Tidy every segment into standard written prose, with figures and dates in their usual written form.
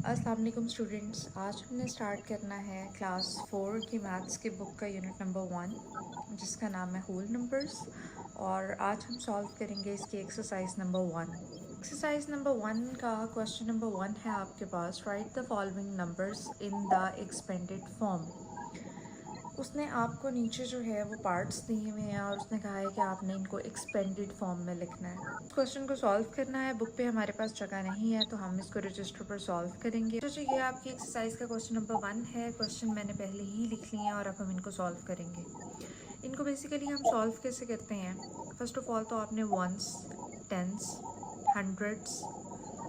अस्सलाम वालेकुम स्टूडेंट्स। आज हमने स्टार्ट करना है क्लास 4 की मैथ्स की बुक का यूनिट नंबर 1 जिसका नाम है होल नंबर्स। और आज हम सॉल्व करेंगे इसकी एक्सरसाइज नंबर 1। एक्सरसाइज नंबर 1 का क्वेश्चन नंबर 1 है आपके पास, write the following numbers in the expanded form. उसने आपको नीचे जो है वो पार्ट्स दिए हुए हैं और उसने कहा है कि आपने इनको एक्सपेंडेड फॉर्म में लिखना है। क्वेश्चन को सॉल्व करना है। बुक पे हमारे पास जगह नहीं है तो हम इसको रजिस्टर पर सॉल्व करेंगे। तो ये आपकी एक्सरसाइज का क्वेश्चन नंबर 1 है। क्वेश्चन मैंने पहले ही लिख लिए हैं और अब हम इनको सॉल्व करेंगे। इनको बेसिकली हम सॉल्व कैसे करते हैं? फर्स्ट ऑफ ऑल तो आपने वंस, टेंस, हंड्रेड्स,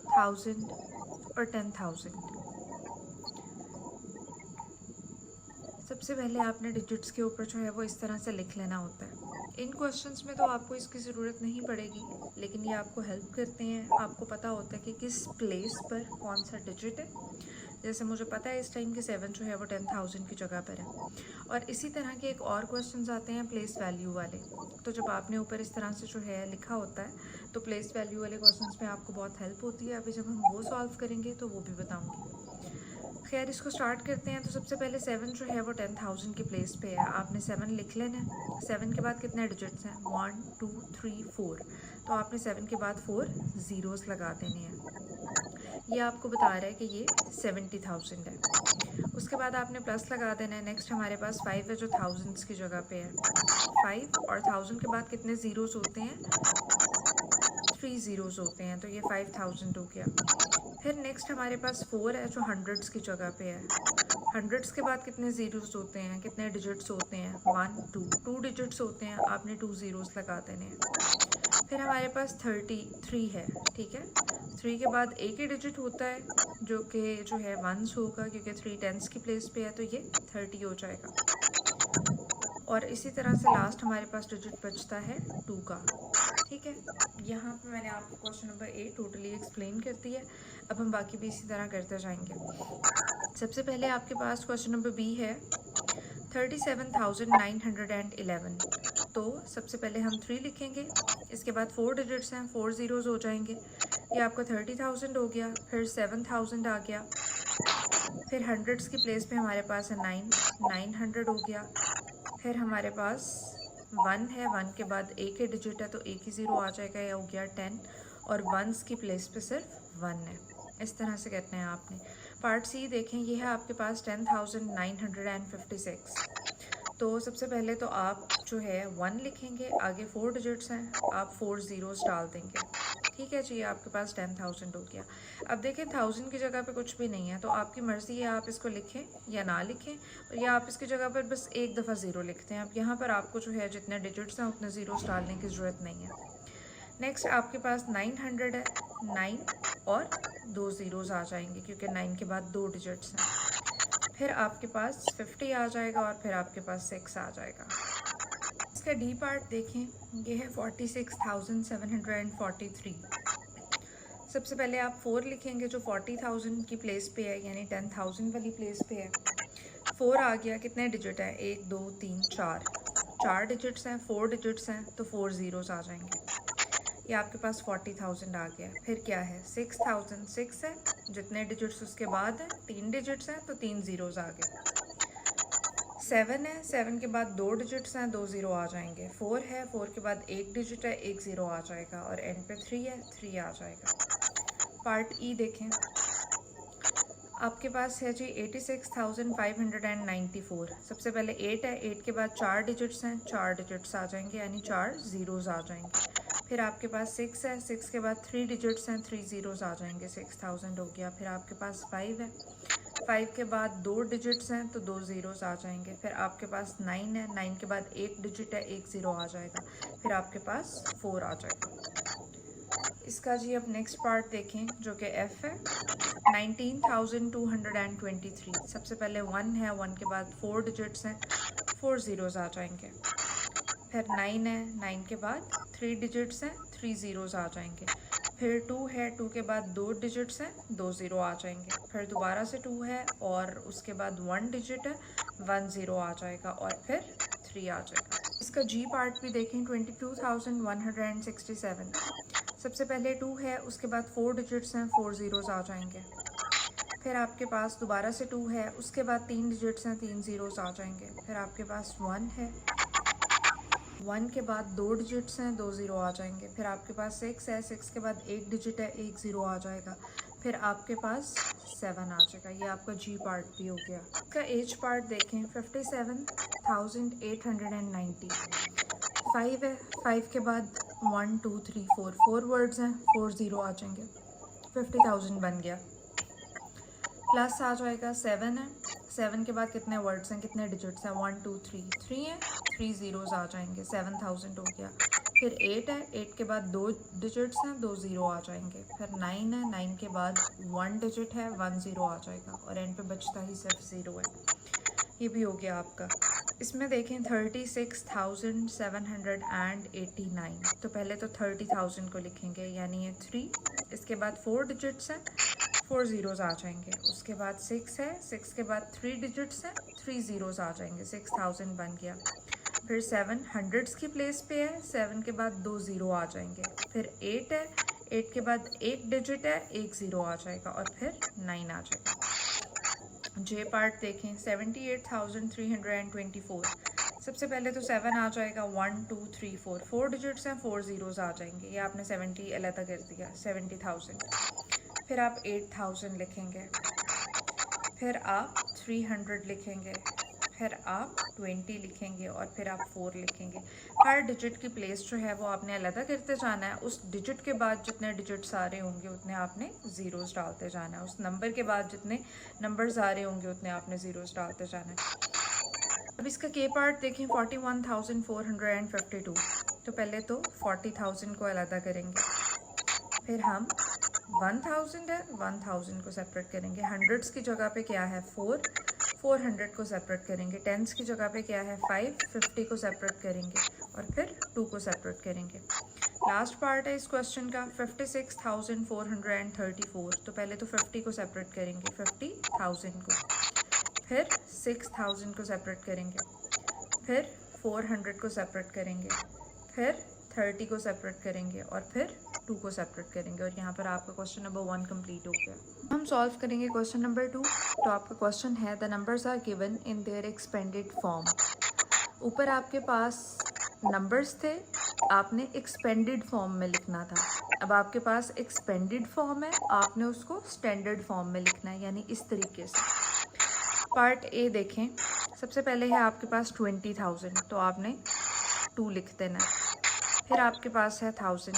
थाउजेंड और 10,000 सबसे पहले आपने डिजिट्स के ऊपर जो है वो इस तरह से लिख लेना होता है। इन क्वेश्चंस में तो आपको इसकी ज़रूरत नहीं पड़ेगी, लेकिन ये आपको हेल्प करते हैं। आपको पता होता है कि किस प्लेस पर कौन सा डिजिट है। जैसे मुझे पता है इस टाइम की 7 जो है वो 10,000 की जगह पर है। और इसी तरह के एक और क्वेश्चन आते हैं प्लेस वैल्यू वाले। तो जब आपने ऊपर इस तरह से जो है लिखा होता है तो प्लेस वैल्यू वाले क्वेश्चन में आपको बहुत हेल्प होती है। अभी जब हम वो सॉल्व करेंगे तो वो भी बताऊँगी। खैर, इसको स्टार्ट करते हैं। तो सबसे पहले 7 जो है वो 10,000 की प्लेस पे है। आपने 7 लिख लेना है। 7 के बाद कितने डिजिट्स हैं? 1 2 3 4। तो आपने 7 के बाद 4 ज़ीरोज़ लगा देने हैं। ये आपको बता रहा है कि ये 70,000 है। उसके बाद आपने प्लस लगा देना है। नेक्स्ट हमारे पास 5 है जो थाउजेंड्स की जगह पे है। 5 और 1000 के बाद कितने ज़ीरोज़ होते हैं? 3 ज़ीरोज़ होते हैं। तो ये 5000 हो गया। फिर नेक्स्ट हमारे पास 4 है जो हंड्रेड्स की जगह पे है। हंड्रेड्स के बाद कितने ज़ीरोज़ होते हैं? कितने डिजिट्स होते हैं? 1 2 डिजिट्स होते हैं। आपने 2 ज़ीरोज़ लगा देने हैं। फिर हमारे पास 33 है, ठीक है। 3 के बाद एक ही डिजिट होता है जो है वंस होगा, क्योंकि 3 टेंस की प्लेस पे है तो ये 30 हो जाएगा। और इसी तरह से लास्ट हमारे पास डिजिट बचता है 2 का, ठीक है। यहाँ पे मैंने आपको क्वेश्चन नंबर 8 टोटली एक्सप्लेन कर दिया है। अब हम बाकी भी इसी तरह करते जाएंगे। सबसे पहले आपके पास क्वेश्चन नंबर बी है 37,911। तो सबसे पहले हम 3 लिखेंगे, इसके बाद 4 डिजिट्स हैं, 4 ज़ीरोज़ हो जाएंगे। ये आपका 30,000 हो गया। फिर 7,000 आ गया। फिर हंड्रेड्स की प्लेस पे हमारे पास है 900 हो गया। फिर हमारे पास 1 है, 1 के बाद एक ही डिजिट है तो एक ही ज़ीरो आ जाएगा, या हो गया 10। और वंस की प्लेस पे सिर्फ 1 है। इस तरह से कहते हैं आपने। पार्ट सी देखें, ये है आपके पास 10,956। तो सबसे पहले तो आप जो है 1 लिखेंगे, आगे 4 डिजिट्स हैं, आप 4 ज़ीरोज़ डाल देंगे, ठीक है जी। ये आपके पास 10,000 हो गया। अब देखें 1000 की जगह पे कुछ भी नहीं है, तो आपकी मर्ज़ी है आप इसको लिखें या ना लिखें, या आप इसकी जगह पर बस एक दफ़ा ज़ीरो लिखते हैं। अब यहाँ पर आपको जो है जितने डिजिट्स हैं उतने ज़ीरोज़ डालने की ज़रूरत नहीं है। नेक्स्ट आपके पास 900 है, 9 और 2 ज़ीरोज़ आ जाएंगे क्योंकि 9 के बाद 2 डिजिट्स हैं। फिर आपके पास 50 आ जाएगा और फिर आपके पास 6 आ जाएगा। इसका डी पार्ट देखें, ये है 46,743। सबसे पहले आप 4 लिखेंगे जो 40,000 की प्लेस पे है, यानी 10,000 वाली प्लेस पे है। 4 आ गया, कितने डिजिट हैं? 1 2 3 4, 4 डिजिट्स हैं, 4 डिजिट्स हैं तो 4 ज़ीरोज़ आ जाएंगे। ये आपके पास 40,000 आ गया। फिर क्या है? 6,000, 6 है, जितने डिजिट्स उसके बाद हैं 3 डिजिट्स हैं तो 3 ज़ीरोज़ आ गए। 7 है, 7 के बाद 2 डिजिट्स हैं, 2 ज़ीरो आ जाएंगे। 4 है, 4 के बाद एक डिजिट है, 1 ज़ीरो आ जाएगा। और एंड पे 3 है, 3 आ जाएगा। पार्ट ई देखें, आपके पास है जी 86,594। सबसे पहले 8 है, 8 के बाद 4 डिजिट्स हैं, 4 डिजिट्स आ जाएंगे, यानी 4 ज़ीरोज़ आ जाएंगे। फिर आपके पास 6 है, 6 के बाद 3 डिजिट्स हैं, 3 ज़ीरोज़ आ जाएंगे, 6,000 हो गया। फिर आपके पास 5 है, 5 के बाद 2 डिजिट्स हैं तो 2 ज़ीरोज़ आ जाएंगे। फिर आपके पास 9 है, 9 के बाद एक डिजिट है, 1 ज़ीरो आ जाएगा। फिर आपके पास 4 आ जाएगा। इसका जी अब नेक्स्ट पार्ट देखें जो कि एफ़ है 19,223। सबसे पहले 1 है, 1 के बाद 4 डिजिट्स हैं, 4 ज़ीरोज़ आ जाएंगे। फिर 9 है, 9 के बाद 3 डिजिट्स हैं, 3 ज़ीरोज़ आ जाएंगे। फिर 2 है, 2 के बाद 2 डिजिट्स हैं, 2 ज़ीरो आ जाएंगे। फिर दोबारा से 2 है और उसके बाद 1 डिजिट है, 1 ज़ीरो आ जाएगा और फिर 3 आ जाएगा। इसका जी पार्ट भी देखें 22,167। सबसे पहले 2 है, उसके बाद 4 डिजिट्स हैं, 4 ज़ीरोज़ आ जाएंगे। फिर आपके पास दोबारा से 2 है, उसके बाद 3 डिजिट्स हैं, 3 ज़ीरोस आ जाएंगे। फिर आपके पास 1 है, 1 के बाद 2 डिजिट्स हैं, 2 ज़ीरो आ जाएंगे। फिर आपके पास 6 है, 6 के बाद 1 डिजिट है, 1 ज़ीरो आ जाएगा। फिर आपके पास 7 आ जाएगा। ये आपका जी पार्ट भी हो गया। इसका एज पार्ट देखें, 57,890। 5 है, 5 के बाद 1 2 3 4 4 वर्ड्स हैं, 4 ज़ीरो आ जाएंगे। 50,000 बन गया। प्लस आ जाएगा, 7 है, 7 के बाद कितने वर्ड्स हैं, कितने डिजिट्स हैं, 1 2 3 3 है, 3 ज़ीरोज़ आ जाएंगे, 7,000 हो गया। फिर 8 है, 8 के बाद 2 डिजिट्स हैं, 2 ज़ीरो आ जाएंगे। फिर 9 है, 9 के बाद 1 डिजिट है, 1 ज़ीरो आ जाएगा और एंड पे बचता ही सिर्फ 0 है। ये भी हो गया आपका। इसमें देखें 36,789। तो पहले तो 30,000 को लिखेंगे, यानी ये 3, इसके बाद 4 डिजिट्स हैं, 4 ज़ीरोज़ आ जाएंगे। उसके बाद 6 है, 6 के बाद 3 डिजिट्स हैं, 3 ज़ीरोज़ आ जाएंगे, 6,000 बन गया। फिर 7 हंड्रेड्स की प्लेस पे है, 7 के बाद 2 ज़ीरो आ जाएंगे। फिर 8 है, 8 के बाद 1 डिजिट है, 1 ज़ीरो आ जाएगा और फिर 9 आ जाएगा। जे पार्ट देखें, 78,324। सबसे पहले तो 7 आ जाएगा, 1 2 3 4 4 डिजिट्स हैं, 4 ज़ीरोज़ आ जाएंगे। ये आपने 70 अलग कर दिया, 70,000। फिर आप 8,000 लिखेंगे, फिर आप 300 लिखेंगे, फिर आप 20 लिखेंगे और फिर आप 4 लिखेंगे। हर डिजिट की प्लेस जो है वो आपने अलग करते जाना है। उस डिजिट के बाद जितने डिजिट्स आ रहे होंगे उतने आपने ज़ीरोज़ डालते जाना है। उस नंबर के बाद जितने नंबर्स आ रहे होंगे उतने आपने ज़ीरोज़ डालते जाना है। अब इसका के पार्ट देखें, 41,452। तो पहले तो 40,000 को अलग करेंगे, फिर हम 1000 है, 1000 को सेपरेट करेंगे। हंड्रेड्स की जगह पे क्या है, 400 को सेपरेट करेंगे। टेंस की जगह पे क्या है, 50 को सेपरेट करेंगे और फिर 2 को सेपरेट करेंगे। लास्ट पार्ट है इस क्वेश्चन का, 56,434। तो पहले तो 50 को सेपरेट करेंगे, 50,000 को, फिर 6,000 को सेपरेट करेंगे, फिर 400 को सेपरेट करेंगे, फिर 30 को सेपरेट करेंगे और फिर 2 को सेपरेट करेंगे। और यहाँ पर आपका क्वेश्चन नंबर 1 कंप्लीट हो गया। हम सॉल्व करेंगे क्वेश्चन नंबर 2। तो आपका क्वेश्चन है, the numbers are given in their expanded form. ऊपर आपके पास नंबर्स थे, आपने एक्सपेंडेड फॉर्म में लिखना था। अब आपके पास एक्सपेंडेड फॉर्म है, आपने उसको स्टैंडर्ड फॉर्म में लिखना है, यानी इस तरीके से। पार्ट ए देखें, सबसे पहले है आपके पास 20,000, तो आपने 2 लिख देना है। फिर आपके पास है 1000,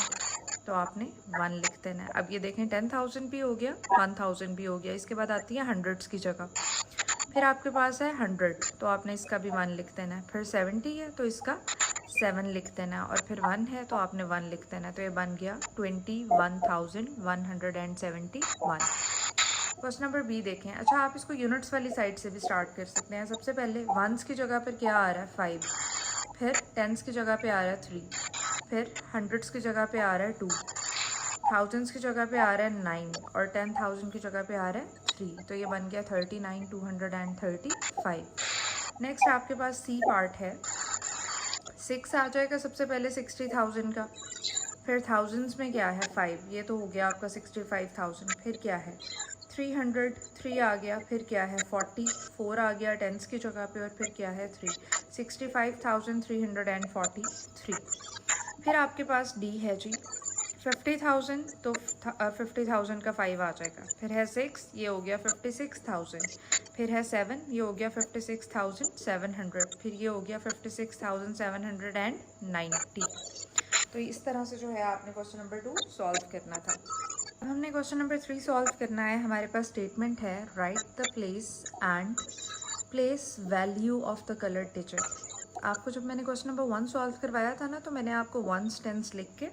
तो आपने 1 लिख देना है। अब ये देखें 10,000 भी हो गया, 1000 भी हो गया। इसके बाद आती है हंड्रेड्स की जगह। फिर आपके पास है 100, तो आपने इसका भी 1 लिख देना है। फिर 70 है तो इसका 7 लिख देना है और फिर 1 है तो आपने 1 लिख देना है। तो ये बन गया 21,171। क्वेश्चन नंबर बी देखें। अच्छा, आप इसको यूनिट्स वाली साइड से भी स्टार्ट कर सकते हैं। सबसे पहले वंस की जगह पर क्या आ रहा है, 5। फिर टेंस की जगह पे आ रहा है 3। फिर हंड्रेड्स की जगह पे आ रहा है 2। थाउजेंड्स की जगह पे आ रहा है 9 और 10,000 की जगह पे आ रहा है 3। तो ये बन गया 39,235। नेक्स्ट आपके पास सी पार्ट है। 6 आ जाएगा सबसे पहले 60,000 का। फिर थाउजेंड्स में क्या है, 5। ये तो हो गया आपका 65,000। फिर क्या है 300, 3 आ गया। फिर क्या है 40, 4 आ गया टेंस की जगह पे और फिर क्या है 3, 65,343। फिर आपके पास डी है जी, 50,000, तो 50,000 का 5 आ जाएगा। फिर है 6, ये हो गया 56,000। फिर है 7, ये हो गया 56,700। फिर ये हो गया 56,790। तो इस तरह से जो है आपने क्वेश्चन नंबर 2 सॉल्व करना था। अब हमने क्वेश्चन नंबर 3 सॉल्व करना है। हमारे पास स्टेटमेंट है, right the place and place value of the coloured digit. आपको जब मैंने क्वेश्चन नंबर 1 सॉल्व करवाया था ना, तो मैंने आपको 1 टेंस लिख के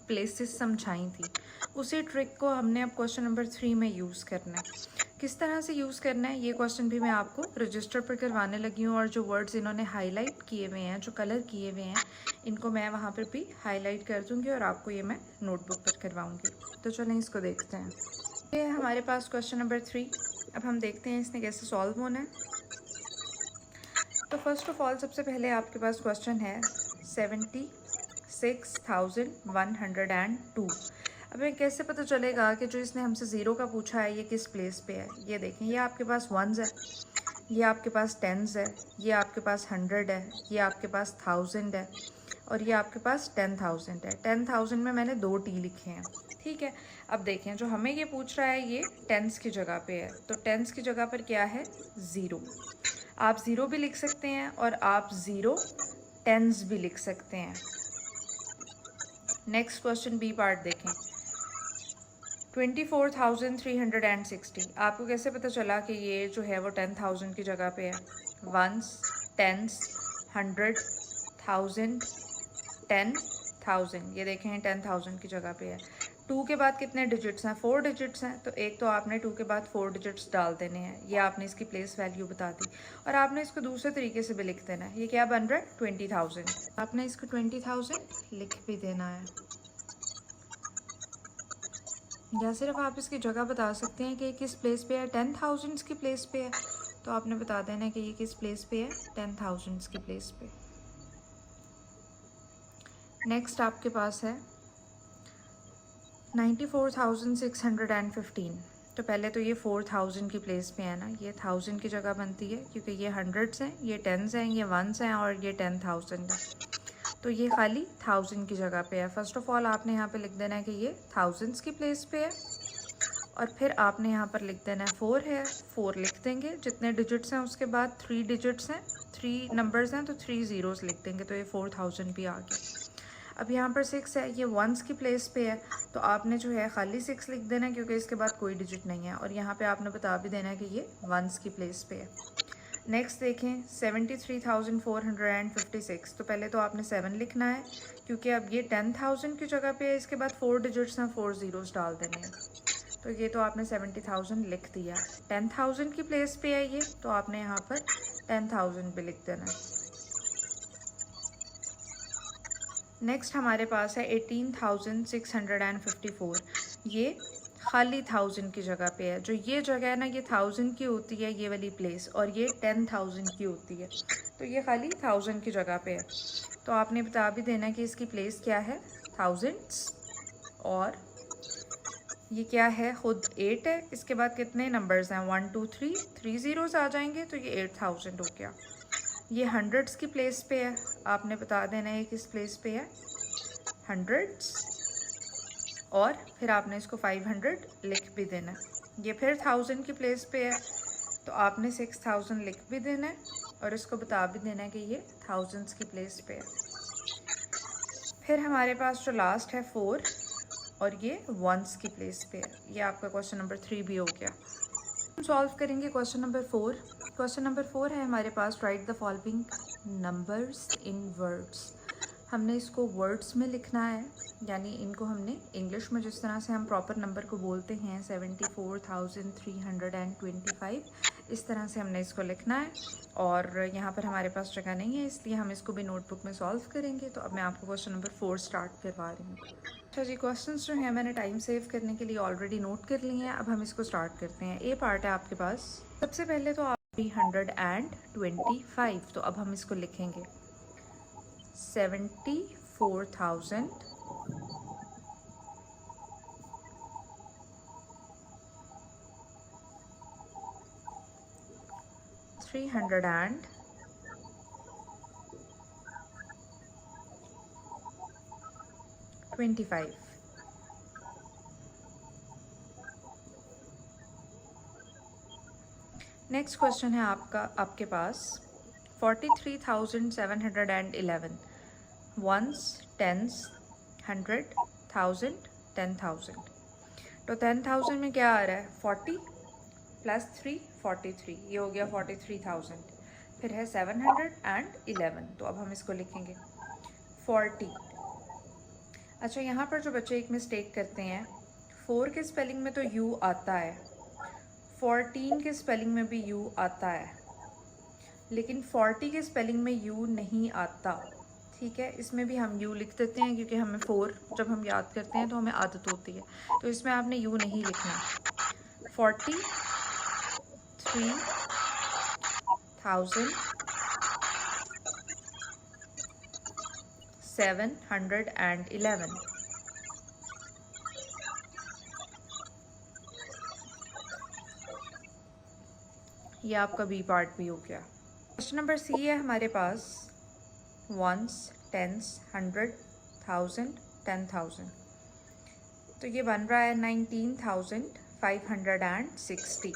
प्लेसेस समझाई थी। उसी ट्रिक को हमने अब क्वेश्चन नंबर 3 में यूज़ करना है। किस तरह से यूज़ करना है ये क्वेश्चन भी मैं आपको रजिस्टर पर करवाने लगी हूँ। और जो वर्ड्स इन्होंने हाईलाइट किए हुए हैं, जो कलर किए हुए हैं, इनको मैं वहाँ पर भी हाईलाइट कर दूँगी और आपको ये मैं नोटबुक पर करवाऊँगी। तो चलें इसको देखते हैं। ये है हमारे पास क्वेश्चन नंबर 3। अब हम देखते हैं इसने कैसे सॉल्व होना है। तो फर्स्ट ऑफ ऑल सबसे पहले आपके पास क्वेश्चन है 76,102। हमें कैसे पता चलेगा कि जो इसने हमसे ज़ीरो का पूछा है ये किस प्लेस पे है? ये देखें, ये आपके पास वंस है, ये आपके पास टेंस है, ये आपके पास 100 है, ये आपके पास 1000 है और ये आपके पास 10,000 है। 10,000 में मैंने 2 टी लिखे हैं, ठीक है। अब देखें, जो हमें ये पूछ रहा है ये टेंस की जगह पे है, तो टेंस की जगह पर क्या है? ज़ीरो। आप ज़ीरो भी लिख सकते हैं और आप ज़ीरो टेंस भी लिख सकते हैं। नेक्स्ट क्वेश्चन बी पार्ट देखें, 24,360। आपको कैसे पता चला कि ये जो है वो 10,000 की जगह पे है? Ones, tens, 100, 1000, 10,000। ये देखें 10,000 की जगह पे है। 2 के बाद कितने डिजिट्स हैं? 4 डिजिट्स हैं, तो एक तो आपने 2 के बाद 4 डिजिट्स डाल देने हैं, ये आपने इसकी प्लेस वैल्यू बता दी। और आपने इसको दूसरे तरीके से भी लिख देना है। ये क्या बन रहा है? 20,000। आपने इसको 20,000 लिख भी देना है, या सिर्फ आप इसकी जगह बता सकते हैं कि ये किस प्लेस पे है। 10,000 की प्लेस पे है, तो आपने बता देना है कि ये किस प्लेस पे है? 10,000 की प्लेस पे। नेक्स्ट आपके पास है 94,615। तो पहले तो ये 4,000 की प्लेस पे है ना, ये 1000 की जगह बनती है क्योंकि ये हंड्रेड्स हैं, ये टेंस हैं, ये वंस हैं और ये 10,000 है, तो ये खाली 1000 की जगह पे है। फर्स्ट ऑफ ऑल आपने यहाँ पे लिख देना है कि ये थाउजेंड्स की प्लेस पे है और फिर आपने यहाँ पर लिख देना है 4 है, 4 लिख देंगे। जितने डिजिट्स हैं उसके बाद 3 डिजिट्स हैं, 3 नंबर्स हैं, तो 3 ज़ीरोज़ लिख देंगे, तो ये 4000 भी आ गया। अब यहाँ पर 6 है, ये वंस की प्लेस पे है, तो आपने जो है खाली 6 लिख देना है क्योंकि इसके बाद कोई डिजिट नहीं है, और यहाँ पे आपने बता भी देना है कि ये वंस की प्लेस पे है। नेक्स्ट देखें 73,456। तो पहले तो आपने 7 लिखना है क्योंकि अब ये 10,000 की जगह पे है, इसके बाद 4 डिजिट्स हैं, 4 ज़ीरोज़ डाल देने हैं, तो ये तो आपने 70,000 लिख दिया। 10,000 की प्लेस पे है ये, तो आपने यहाँ पर 10,000 भी लिख देना है। नेक्स्ट हमारे पास है 18,654। ये खाली 1000 की जगह पे है। जो ये जगह है ना, ये 1000 की होती है ये वाली प्लेस, और ये 10,000 की होती है, तो ये खाली 1000 की जगह पे है, तो आपने बता भी देना कि इसकी प्लेस क्या है? थाउजेंड्स। और ये क्या है? खुद 8 है, इसके बाद कितने नंबर्स हैं? 1 2 3, 3 ज़ीरोज़ आ जाएंगे, तो ये 8000 हो गया। ये हंड्रेड्स की प्लेस पे है, आपने बता देना है किस प्लेस पे है? हंड्रेड्स। और फिर आपने इसको 500 लिख भी देना है। ये फिर 1000 की प्लेस पे है, तो आपने 6000 लिख भी देना है और इसको बता भी देना है कि ये थाउजेंड्स की प्लेस पे है। फिर हमारे पास जो लास्ट है 4, और ये वंस की प्लेस पे है। ये आपका क्वेश्चन नंबर 3 भी हो गया। हम सॉल्व करेंगे क्वेश्चन नंबर 4। क्वेश्चन नंबर 4 है हमारे पास, write the following numbers in words. हमने इसको वर्ड्स में लिखना है, यानी इनको हमने इंग्लिश में जिस तरह से हम प्रॉपर नंबर को बोलते हैं 74,325, इस तरह से हमने इसको लिखना है। और यहाँ पर हमारे पास जगह नहीं है, इसलिए हम इसको भी नोटबुक में सॉल्व करेंगे। तो अब मैं आपको क्वेश्चन नंबर 4 स्टार्ट करवा रही हूँ। अच्छा जी, क्वेश्चंस जो हैं मैंने टाइम सेव करने के लिए ऑलरेडी नोट कर लिए हैं। अब हम इसको स्टार्ट करते हैं। ए पार्ट है आपके पास। सबसे पहले तो आप 325, तो अब हम इसको लिखेंगे 74,000 325। नेक्स्ट क्वेश्चन है आपके पास 43,711। Once, tens, 100, 1000, 10,000। तो 10,000 में क्या आ रहा है? 40 + 3 43, ये हो गया 43,000। फिर है 711, तो अब हम इसको लिखेंगे 40। अच्छा, यहाँ पर जो बच्चे एक मिस्टेक करते हैं, 4 के स्पेलिंग में तो यू आता है, 14 के स्पेलिंग में भी यू आता है, लेकिन 40 के स्पेलिंग में यू नहीं आता। ठीक है, इसमें भी हम यू लिख देते हैं क्योंकि हमें 4 जब हम याद करते हैं तो हमें आदत होती है, तो इसमें आपने यू नहीं लिखना। 43,711। ये आपका बी पार्ट भी हो गया। क्वेश्चन नंबर सी है हमारे पास वंस, टेंस, 100, 1000, 10,000। तो ये बन रहा है 19,560।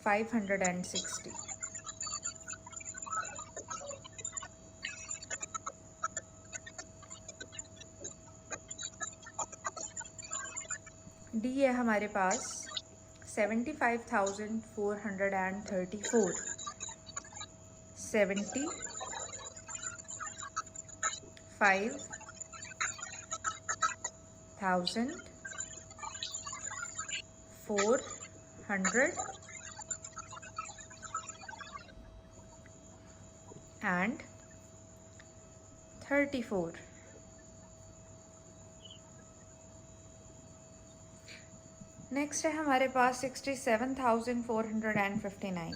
19,560। डी है हमारे पास 75,434। 75,434। नेक्स्ट है हमारे पास 67,459।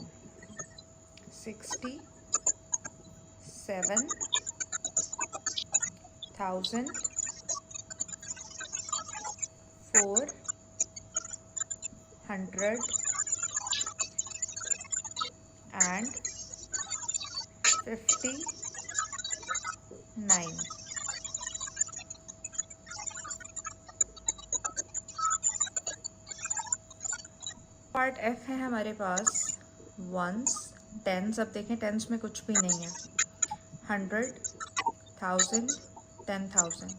67,459। पार्ट एफ है हमारे पास वंस, टेंस। अब देखें टेंस में कुछ भी नहीं है। 100, 1000, 10,000।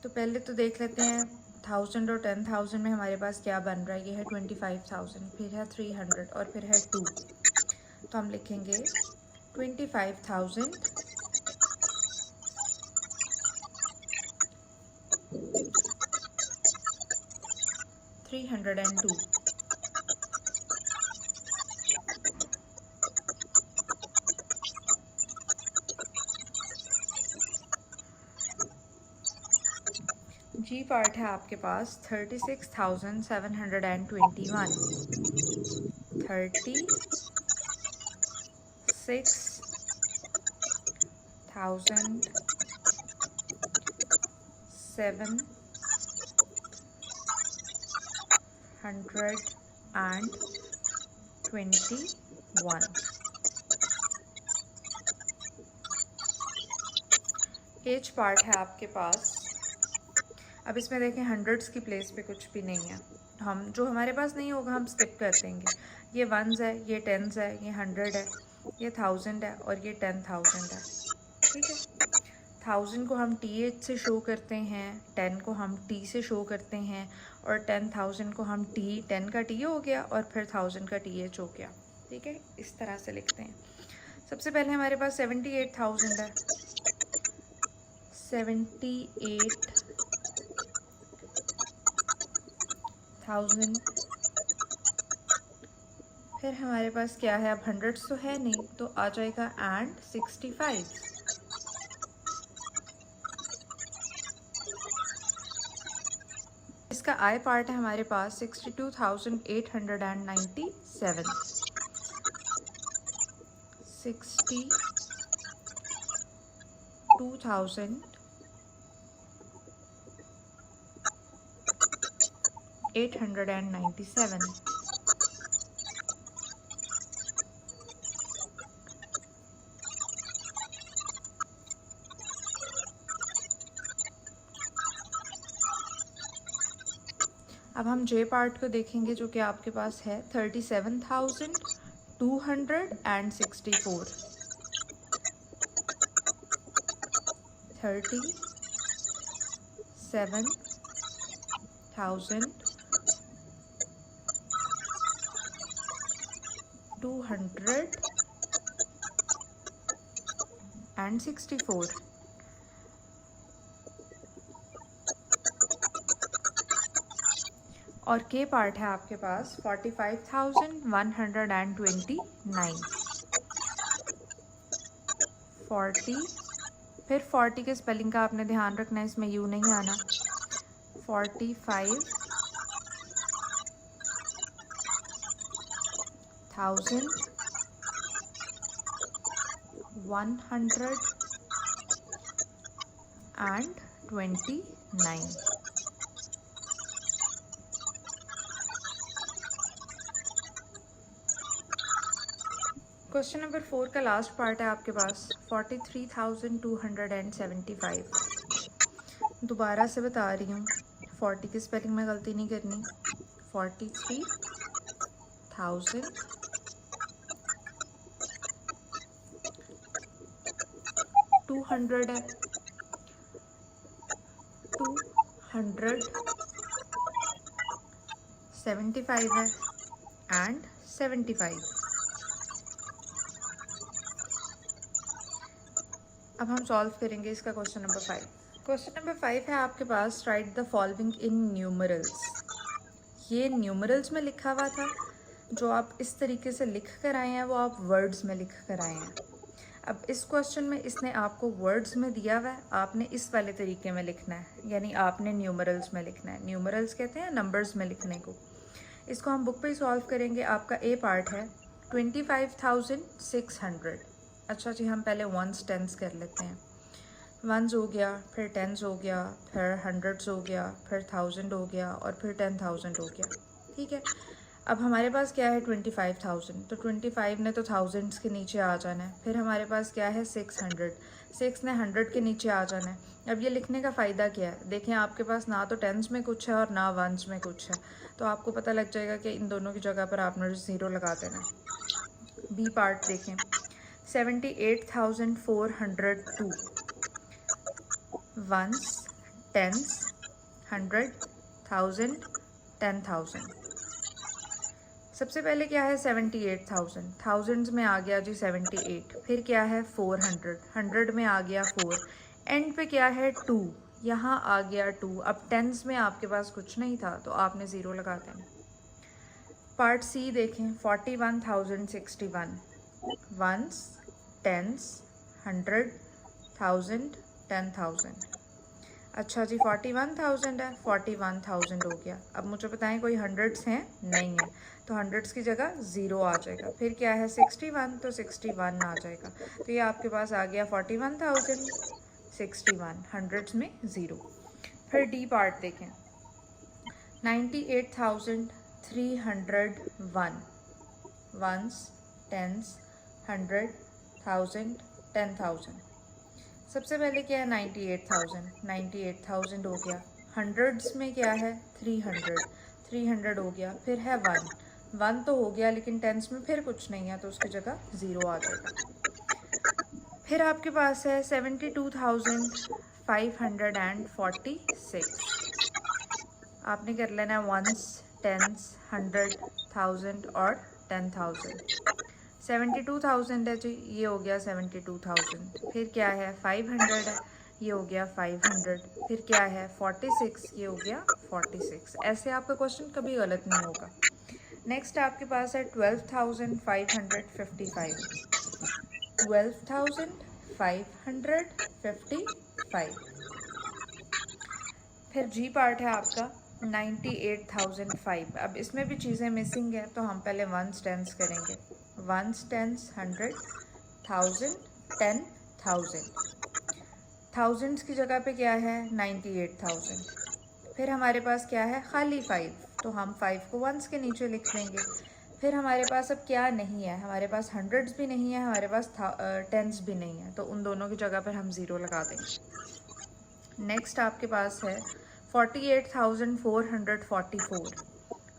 तो पहले तो देख लेते हैं 1000 और 10,000 में हमारे पास क्या बन रहा है। ये है 25,000, फिर है 300 और फिर है 2। तो हम लिखेंगे 25,000 302। जी पार्ट है आपके पास 36,721। 36,721। एज पार्ट है आपके पास। अब इसमें देखें हंड्रेड्स की प्लेस पे कुछ भी नहीं है। हम जो हमारे पास नहीं होगा हम स्किप कर देंगे। ये वंस है, ये टेंस है, ये 100 है, ये 1000 है और ये 10,000 है। ठीक है, 1000 को हम TH से शो करते हैं, 10 को हम T से शो करते हैं और 10,000 को हम T, 10 का T हो गया और फिर 1000 का TH हो गया। ठीक है, इस तरह से लिखते हैं। सबसे पहले हमारे पास 78,000 है। 78,000। फिर हमारे पास क्या है, अब हंड्रेड्स तो है नहीं तो आ जाएगा एंड 65। इसका आई पार्ट है हमारे पास 62,897। 62,897। अब हम जे पार्ट को देखेंगे जो कि आपके पास है 37,264। 37,264। और के पार्ट है आपके पास 45,129। 40, फिर 40 के स्पेलिंग का आपने ध्यान रखना है, इसमें यू नहीं आना। 45,129। एंड 29। क्वेश्चन नंबर 4 का लास्ट पार्ट है आपके पास 43,275। दोबारा से बता रही हूँ, 40 की स्पेलिंग में गलती नहीं करनी। 43,200 है, 275 है एंड 75। अब हम सॉल्व करेंगे इसका क्वेश्चन नंबर 5। क्वेश्चन नंबर 5 है आपके पास, write the following in numerals. ये न्यूमरल्स में लिखा हुआ था, जो आप इस तरीके से लिख कर आए हैं वो आप वर्ड्स में लिख कर आए हैं। अब इस क्वेश्चन में इसने आपको वर्ड्स में दिया हुआ है, आपने इस वाले तरीके में लिखना है, यानी आपने न्यूमरल्स में लिखना है। न्यूमरल्स कहते हैं नंबर्स में लिखने को। इसको हम बुक पे सॉल्व करेंगे। आपका ए पार्ट है 25,600। अच्छा जी, हम पहले वंस टेंस कर लेते हैं। वंस हो गया, फिर टेंस हो गया, फिर हंड्रेड्स हो गया, फिर 1000 हो गया और फिर 10,000 हो गया। ठीक है, अब हमारे पास क्या है 25,000, तो 25 ने तो थाउजेंड्स के नीचे आ जाना है। फिर हमारे पास क्या है 600, 6 ने 100 के नीचे आ जाना है। अब ये लिखने का फ़ायदा क्या है, देखें आपके पास ना तो टेंस में कुछ है और ना वंस में कुछ है, तो आपको पता लग जाएगा कि इन दोनों की जगह पर आपने 0 लगा देना। बी पार्ट देखें 78,402। Ones, tens, 100, 1000, 10,000। सबसे पहले क्या है 78,000, थाउजेंड्स में आ गया जी 78। फिर क्या है 400, 100 में आ गया 4। एंड पे क्या है 2, यहाँ आ गया 2। अब टेंस में आपके पास कुछ नहीं था तो आपने 0 लगा देना। पार्ट सी देखें 41,061। Ones, tens, 100, 1000, 10,000। अच्छा जी 41,000 है, 41,000 हो गया। अब मुझे बताएं कोई हंड्रेड्स हैं? नहीं है, तो हंड्रेड्स की जगह 0 आ जाएगा। फिर क्या है 61, तो 61 आ जाएगा। तो ये आपके पास आ गया 41,061, हंड्रेड्स में 0। फिर डी पार्ट देखें 98,301। Ones, tens, 100, 1000, 10,000। सबसे पहले क्या है 98,000 हो गया। हंड्रेड्स में क्या है 300 हो गया। फिर है 1 तो हो गया, लेकिन टेंस में फिर कुछ नहीं है तो उसकी जगह 0 आ जाएगा। फिर आपके पास है 72,546। आपने कर लेना है वंस, टेंस, 100, 1000 और 10,000। 72,000 है जी, ये हो गया 72,000। फिर क्या है 500 है, ये हो गया 500। फिर क्या है 46, ये हो गया 46। ऐसे आपका क्वेश्चन कभी गलत नहीं होगा। नेक्स्ट आपके पास है 12,555। 12,555। फिर जी पार्ट है आपका 98,005। अब इसमें भी चीज़ें मिसिंग हैं, तो हम पहले वंस टेंस करेंगे। Ones, tens, 100, 1000, 10,000। थाउजेंड्स की जगह पे क्या है 98,000। फिर हमारे पास क्या है खाली 5, तो हम 5 को वंस के नीचे लिख लेंगे। फिर हमारे पास अब क्या नहीं है, हमारे पास हंड्रेड्स भी नहीं है, हमारे पास टेंस भी नहीं है, तो उन दोनों की जगह पर हम 0 लगा देंगे। नेक्स्ट आपके पास है 48,444।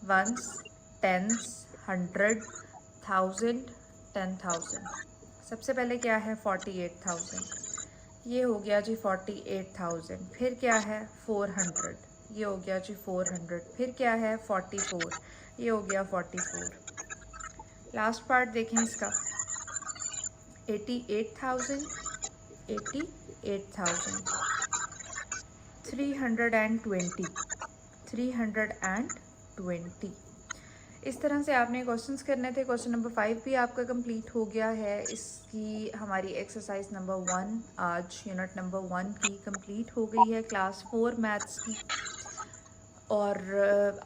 Ones, tens, 100, 1000, 10,000। सबसे पहले क्या है 48,000, ये हो गया जी 48,000। फिर क्या है 400, ये हो गया जी 400। फिर क्या है 44, ये हो गया 44। लास्ट पार्ट देखें इसका 88,000, 88,000। 320, 320। इस तरह से आपने क्वेश्चंस करने थे। क्वेश्चन नंबर 5 भी आपका कंप्लीट हो गया है। इसकी हमारी एक्सरसाइज नंबर 1 आज यूनिट नंबर 1 की कंप्लीट हो गई है, क्लास 4 मैथ्स की। और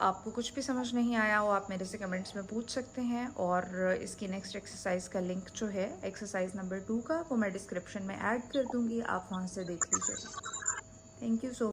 आपको कुछ भी समझ नहीं आया हो आप मेरे से कमेंट्स में पूछ सकते हैं, और इसकी नेक्स्ट एक्सरसाइज का लिंक जो है एक्सरसाइज नंबर 2 का, वो मैं डिस्क्रिप्शन में ऐड कर दूँगी, आप वहाँ से देख लीजिएगा। Thank you so